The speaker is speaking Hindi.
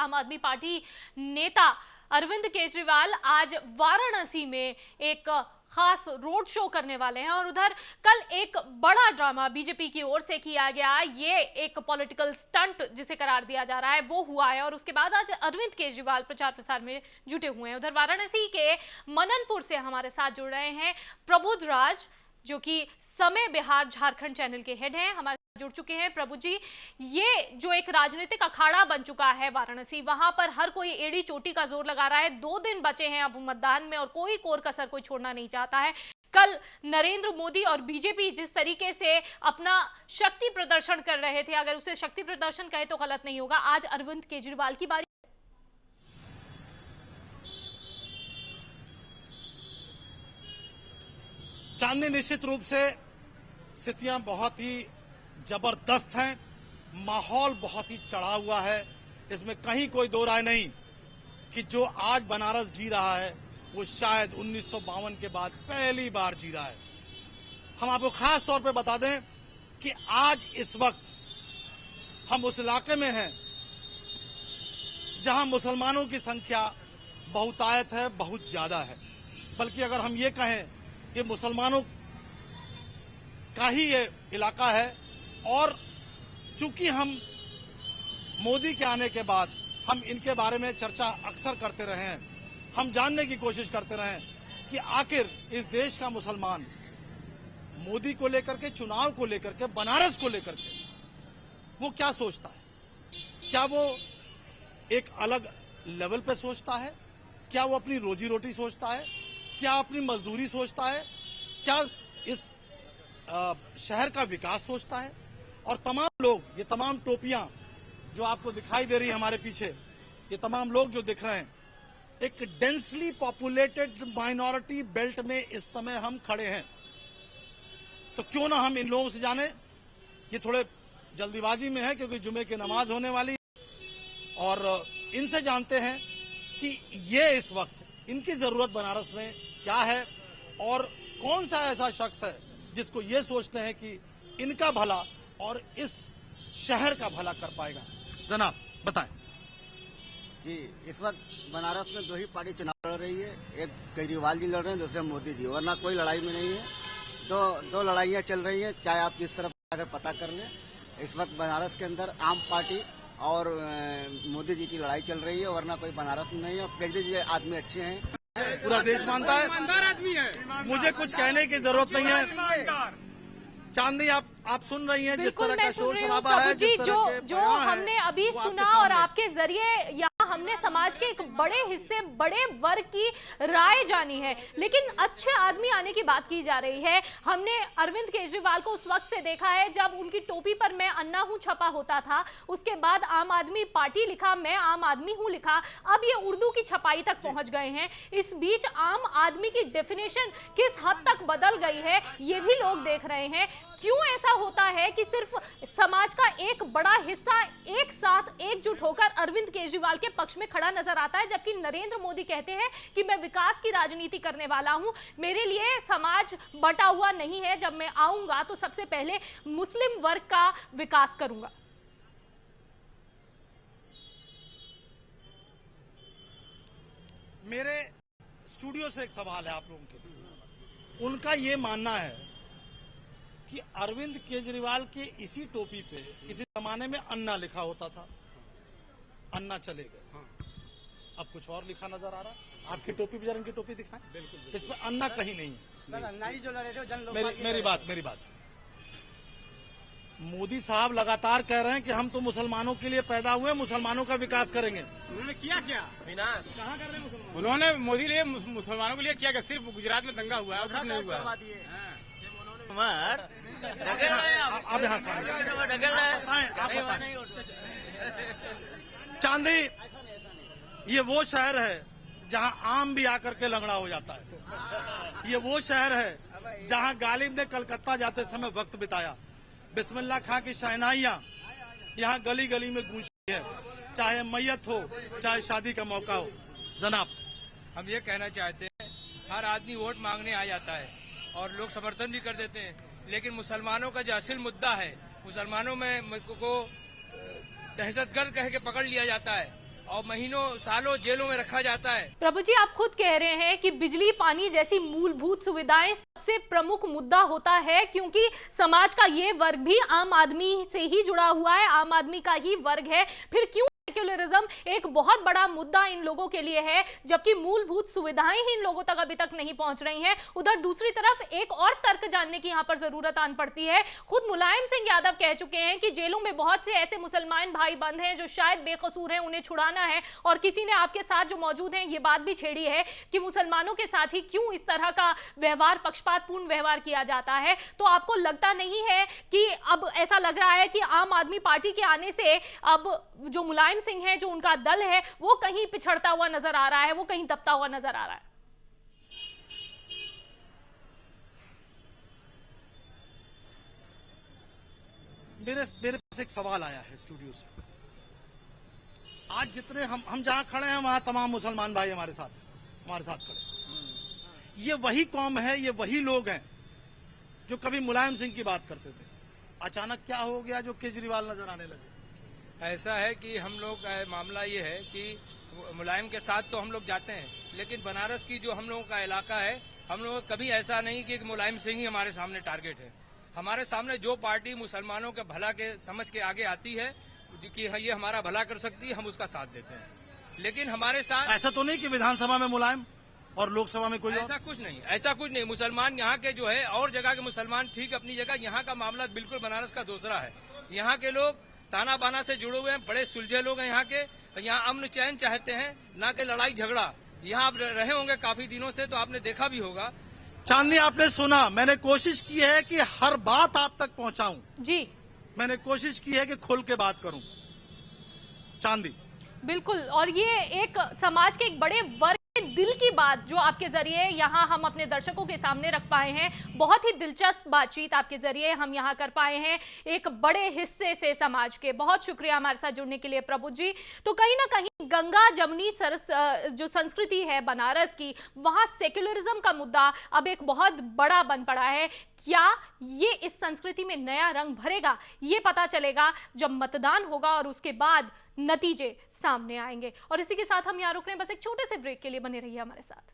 आम आदमी पार्टी नेता अरविंद केजरीवाल आज वाराणसी में एक खास रोड शो करने वाले हैं और उधर कल एक बड़ा ड्रामा बीजेपी की ओर से किया गया, ये एक पॉलिटिकल स्टंट जिसे करार दिया जा रहा है वो हुआ है और उसके बाद आज अरविंद केजरीवाल प्रचार प्रसार में जुटे हुए हैं। उधर वाराणसी के मननपुर से हमारे साथ जुड़ रहे हैं प्रबुद्ध राज, जो कि समय बिहार झारखंड चैनल के हेड हैं, हमारे जुड़ चुके हैं। प्रभु जी, ये जो एक राजनीतिक अखाड़ा बन चुका है वाराणसी, वहां पर हर कोई एड़ी चोटी का जोर लगा रहा है। 2 दिन बचे हैं अब मतदान में और कोई कोर कसर कोई छोड़ना नहीं चाहता है। कल नरेंद्र मोदी और बीजेपी जिस तरीके से अपना शक्ति प्रदर्शन कर रहे थे, अगर उसे शक्ति प्रदर्शन कहे तो गलत नहीं होगा, आज अरविंद केजरीवाल की बारी। चांदनी, निश्चित रूप से स्थितियां बहुत ही जबरदस्त हैं, माहौल बहुत ही चढ़ा हुआ है। इसमें कहीं कोई दो राय नहीं कि जो आज बनारस जी रहा है वो शायद 1952 के बाद पहली बार जी रहा है। हम आपको खास तौर पे बता दें कि आज इस वक्त हम उस इलाके में हैं जहां मुसलमानों की संख्या बहुतायत है, बहुत ज्यादा है। बल्कि अगर हम ये कहें कि मुसलमानों का ही ये इलाका है और चूंकि हम मोदी के आने के बाद हम इनके बारे में चर्चा अक्सर करते रहे हैं, हम जानने की कोशिश करते रहे हैं कि आखिर इस देश का मुसलमान मोदी को लेकर के, चुनाव को लेकर के, बनारस को लेकर के वो क्या सोचता है। क्या वो एक अलग लेवल पे सोचता है? क्या वो अपनी रोजी रोटी सोचता है? क्या अपनी मजदूरी सोचता है? क्या इस शहर का विकास सोचता है? और तमाम लोग, ये तमाम टोपियां जो आपको दिखाई दे रही है हमारे पीछे, ये तमाम लोग जो दिख रहे हैं, एक डेंसली पॉपुलेटेड माइनॉरिटी बेल्ट में इस समय हम खड़े हैं। तो क्यों ना हम इन लोगों से जाने, ये थोड़े जल्दीबाजी में है क्योंकि जुमे की नमाज होने वाली, और इनसे जानते हैं कि ये इस वक्त इनकी जरूरत बनारस में क्या है और कौन सा ऐसा शख्स है जिसको ये सोचते हैं कि इनका भला और इस शहर का भला कर पाएगा। जनाब बताएं। जी, इस वक्त बनारस में 2 ही पार्टी चुनाव लड़ रही है, एक केजरीवाल जी लड़ रहे हैं, दूसरे मोदी जी, वरना कोई लड़ाई में नहीं है। दो लड़ाइयां चल रही हैं, चाहे आप किस तरफ अगर पता कर लें। इस वक्त बनारस के अंदर आम पार्टी और मोदी जी की लड़ाई चल रही है, वरना कोई बनारस में नहीं है। केजरी जी आदमी अच्छे हैं, पूरा देश मानता है, मुझे कुछ कहने की जरूरत नहीं है। चांदनी, आप सुन रही हैं जिस तरह का शोर शराबा है, जी, जो हमने अभी सुना और आपके जरिए यहाँ हमने समाज के एक बड़े हिस्से, बड़े वर्ग की राय जानी है, लेकिन अच्छे आदमी आने की बात की जा रही है। हमने अरविंद केजरीवाल को उस वक्त से देखा है जब उनकी टोपी पर मैं अन्ना हूं छपा होता था, उसके बाद आम आदमी पार्टी लिखा, मैं आम आदमी हूं लिखा, अब ये उर्दू की छपाई तक पहुंच गए हैं। इस बीच आम आदमी की डेफिनेशन किस हद तक बदल गई है ये भी लोग देख रहे हैं। क्यों ऐसा होता है कि सिर्फ समाज का एक बड़ा हिस्सा एक साथ एकजुट होकर अरविंद केजरीवाल के पक्ष में खड़ा नजर आता है, जबकि नरेंद्र मोदी कहते हैं कि मैं विकास की राजनीति करने वाला हूं, मेरे लिए समाज बटा हुआ नहीं है, जब मैं आऊंगा तो सबसे पहले मुस्लिम वर्ग का विकास करूंगा। मेरे स्टूडियो से एक सवाल है आप लोगों के, उनका ये मानना है कि अरविंद केजरीवाल के इसी टोपी पे किसी जमाने में अन्ना लिखा होता था, अन्ना चले गए, अब कुछ और लिखा नजर आ रहा है। आपकी टोपी पे जरा इनकी टोपी दिखाएं, इसमें अन्ना कहीं नहीं है। सर, अन्ना ही जो लड़े थे जन लोग। मेरी बात मोदी साहब लगातार कह रहे हैं कि हम तो मुसलमानों के लिए पैदा हुए, मुसलमानों का विकास करेंगे। उन्होंने किया क्या? विनाश कहाँ कर रहे हैं मुसलमान? उन्होंने मोदी लिए मुसलमानों के लिए किया क्या? सिर्फ गुजरात में दंगा हुआ है, कुछ नहीं हुआ। आप यहाँ चांदी, ये वो शहर है जहाँ आम भी आकर के लंगड़ा हो जाता है। ये वो शहर है जहाँ गालिब ने कलकत्ता जाते समय वक्त बिताया। बिस्मिल्लाह खां की शहनाइयाँ यहाँ गली गली में गूंजती है, चाहे मैयत हो चाहे शादी का मौका हो। जनाब, हम ये कहना चाहते हैं, हर आदमी वोट मांगने आ जाता है और लोग समर्थन भी कर देते हैं, लेकिन मुसलमानों का जो असल मुद्दा है, मुसलमानों में को दहशतगर्द कह के पकड़ लिया जाता है और महीनों सालों जेलों में रखा जाता है। प्रभु जी, आप खुद कह रहे हैं कि बिजली पानी जैसी मूलभूत सुविधाएं सबसे प्रमुख मुद्दा होता है, क्योंकि समाज का ये वर्ग भी आम आदमी से ही जुड़ा हुआ है, आम आदमी का ही वर्ग है। फिर क्यों सेक्युलरिज्म एक बहुत बड़ा मुद्दा इन लोगों के लिए है, जबकि मूलभूत सुविधाएं ही इन लोगों तक अभी तक नहीं पहुंच रही हैं? उधर दूसरी तरफ एक और तर्क जानने की यहां पर जरूरत आन पड़ती है। खुद मुलायम सिंह यादव कह चुके हैं कि जेलों में बहुत से ऐसे मुसलमान भाई बंद हैं जो शायद बेकसूर हैं, उन्हें छुड़ाना है। और किसी ने आपके साथ जो मौजूद हैं ये बात भी छेड़ी है कि मुसलमानों के साथ ही क्यों इस तरह का व्यवहार, पक्षपातपूर्ण व्यवहार किया जाता है। तो आपको लगता नहीं है कि अब ऐसा लग रहा है कि आम आदमी पार्टी के आने से अब जो मुलायम सिंह है, जो उनका दल है, वो कहीं पिछड़ता हुआ नजर आ रहा है, वो कहीं दबता हुआ नजर आ रहा है? मेरे पास एक सवाल आया है स्टूडियो से। आज जितने हम जहां खड़े हैं वहां तमाम मुसलमान भाई हमारे साथ खड़े। ये वही कौम है, ये वही लोग हैं जो कभी मुलायम सिंह की बात करते थे। अचानक क्या हो गया जो केजरीवाल नजर आने लगे? ऐसा है कि हम लोग मामला ये है कि मुलायम के साथ तो हम लोग जाते हैं, लेकिन बनारस की जो हम लोगों का इलाका है, हम लोग कभी ऐसा नहीं कि मुलायम सिंह ही हमारे सामने टारगेट है। हमारे सामने जो पार्टी मुसलमानों के भला के समझ के आगे आती है कि ये हमारा भला कर सकती है, हम उसका साथ देते हैं। लेकिन हमारे साथ ऐसा तो नहीं कि विधानसभा में मुलायम और लोकसभा में कोई ऐसा कुछ नहीं, ऐसा कुछ नहीं। मुसलमान यहाँ के जो है और जगह के मुसलमान ठीक अपनी जगह, यहाँ का मामला बिल्कुल बनारस का दूसरा है। यहाँ के लोग ताना बाना से जुड़े हुए हैं, बड़े सुलझे लोग हैं यहाँ के। यहाँ अमन चैन चाहते हैं, ना कि लड़ाई झगड़ा। यहाँ आप रहे होंगे काफी दिनों से, तो आपने देखा भी होगा। चांदनी, आपने सुना, मैंने कोशिश की है कि हर बात आप तक पहुंचाऊं जी, मैंने कोशिश की है कि खुल के बात करूं। चांदी, बिल्कुल। और ये एक समाज के एक बड़े वर्ग दिल की बात जो आपके जरिए यहाँ हम अपने दर्शकों के सामने रख पाए हैं, बहुत ही दिलचस्प बातचीत आपके जरिए हम यहाँ कर पाए हैं एक बड़े हिस्से से समाज के। बहुत शुक्रिया हमारे साथ जुड़ने के लिए प्रभु जी। तो कहीं ना कहीं गंगा जमुनी सरस जो संस्कृति है बनारस की, वहाँ सेक्युलरिज्म का मुद्दा अब एक बहुत बड़ा बन पड़ा है। क्या ये इस संस्कृति में नया रंग भरेगा, ये पता चलेगा जब मतदान होगा और उसके बाद नतीजे सामने आएंगे। और इसी के साथ हम यहाँ रुक रहे हैं, बस एक छोटे से ब्रेक के लिए बने रहिए हमारे साथ।